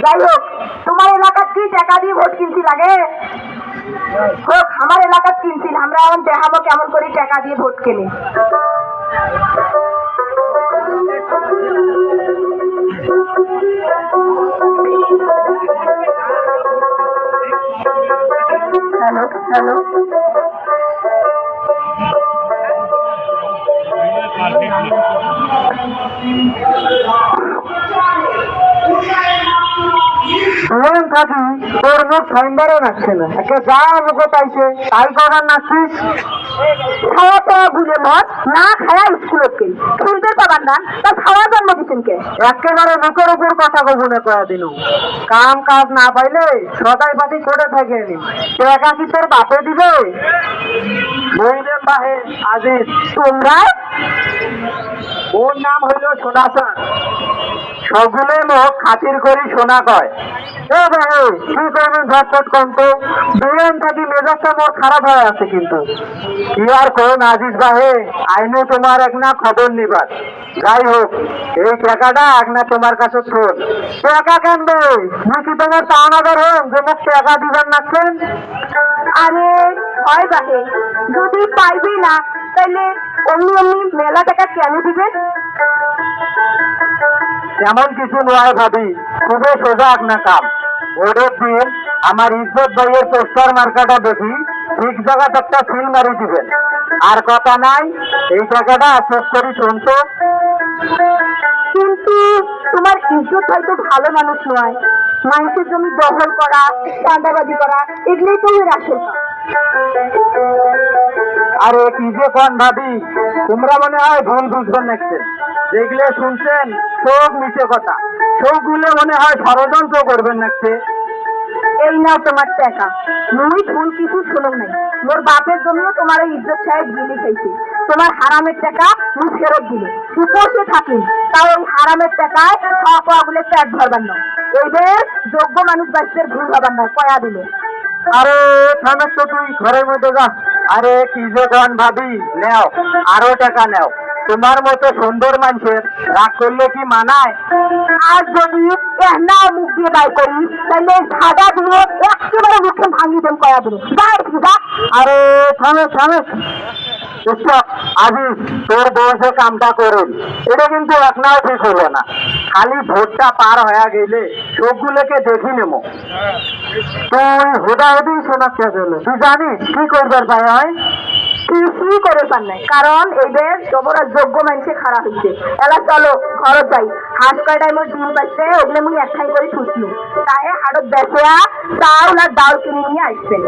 যাই হোক, তোমার এলাকার কি টাকা দিয়ে ভোট কিনছি লাগে হোক, আমার এলাকার কিনছিল, আমরা এখন দেখাবো কেমন করে টাকা দিয়ে ভোট কেনে। হ্যালো হ্যালো, থাকি তোর মুখ ঠান্ডারও নাচছে না, একে যা মুখে পাইছে তাই করার নাচছিস। খাওয়া পাওয়া ভুলে মত না খায়া স্কুলত কে শুনতে পাবার না, তা খাওয়া জন্ম দিচ্ছেন কে? একেবারে মুখের উপর কথা কবুনে কয়া দিল, কাম কাজ না পাইলে সদাই পাতি করে থাকে নি, টাকা কি তোর বাপে দিবে? বইলেন বাহে আজিজ, তোমরা? ওর নাম হইল সোনাচাঁদ, সবগুলো মুখ খাতির করি সোনা কয়। এ ভাই কি করবেন ঝটপট কন্ত, দুজন থাকি মেজাজটা মোর খারাপ হয়ে আছে। কিন্তু কি আর কোন আজিজ বাহে, আইনু তোমার এক না খবর নিবার। যাই হোক, এই টাকাটা এক না তোমার কাছে ছোট। টাকা কেনবে নাকি তোমার টানাদার হন যে মুখ টাকা দিবার নাচ্ছেন? আরে হয় বাহে, যদি পাইবি না তাহলে অমনি অমনি মেলা টাকা কেন দিবে? এমন কিছু নয় ভাবি, খুবই সোজা আপনার কাম। ওদের দিন আমার ইজ্জত ভাইয়ের পোস্টার মার্কাটা দেখি ঠিক জায়গাতে একটা ফিল মারি দিবেন, আর কথা নাই। এই টাকাটা চেক করি শুনতো। কিন্তু তোমার ইজ্জত ভাই তো ভালো মানুষ নয়, মানুষের জমি দখল করা, চাঁদাবাজি করা, এগুলোই তো আসল। আরে কি যে কোন ভাবি, তোমরা মনে হয় ভুল বুঝবেন নাকছেন। যেগুলো শুনছেন সব মিছে কথা, সবগুলো মনে হয় ষড়যন্ত্র করবেন নাকছে। এই নাও তোমার টাকা, মুই ভুল কিছু শুনো নাই। মোর বাপের জমিও তোমার ইজ্জত সাহেব গিলি খাইছে, তোমার হারামের টাকা মুই ফেরত দিলে সুপোষে থাকি, তাও ওই হারামের টাকায় খাওয়া পাওয়া গুলো পেট ভরবার নয়। এইবার যোগ্য মানুষ বাচ্চাদের ভুল হবার নয়, কয়া দিল। আরে থামেক তো তুই ঘরের মধ্যে যা। আরে কি যে কোন ভাবি, নেও আরো টাকা নেও। তোমার মতো সুন্দর মানুষের রাগ করলে কি মানায়? আর যদি না মুখ দিয়ে বাই করি তাহলে সাদা দিয়ে একেবারে মুখে ভাঙি দেন, কয়া দিল। আরে থামে থামে, আজিজ তোর বয়সে কামটা করুন, এটা কিন্তু এক নাও ঠিক হলো না। খালি ভোটটা পার হয়ে গেলে সবগুলোকে দেখি নেব। তুই হুদাহুদি শোনাচ্ছে চলো, তুই জানিস কি করবার পায় হয়? কিছুই করে পার নাই, কারণ এদের তোমরা যোগ্য মানুষে খারাপ হচ্ছে। এলা চলো ঘরত যাই, হাঁস কয়টাই মোট ডিম পাইছে, ওগুলো মুই একটাই করে ছুটলু, তাই হাড়ত বেসা চাউল আর ডাল কিনে নিয়ে আসছেন।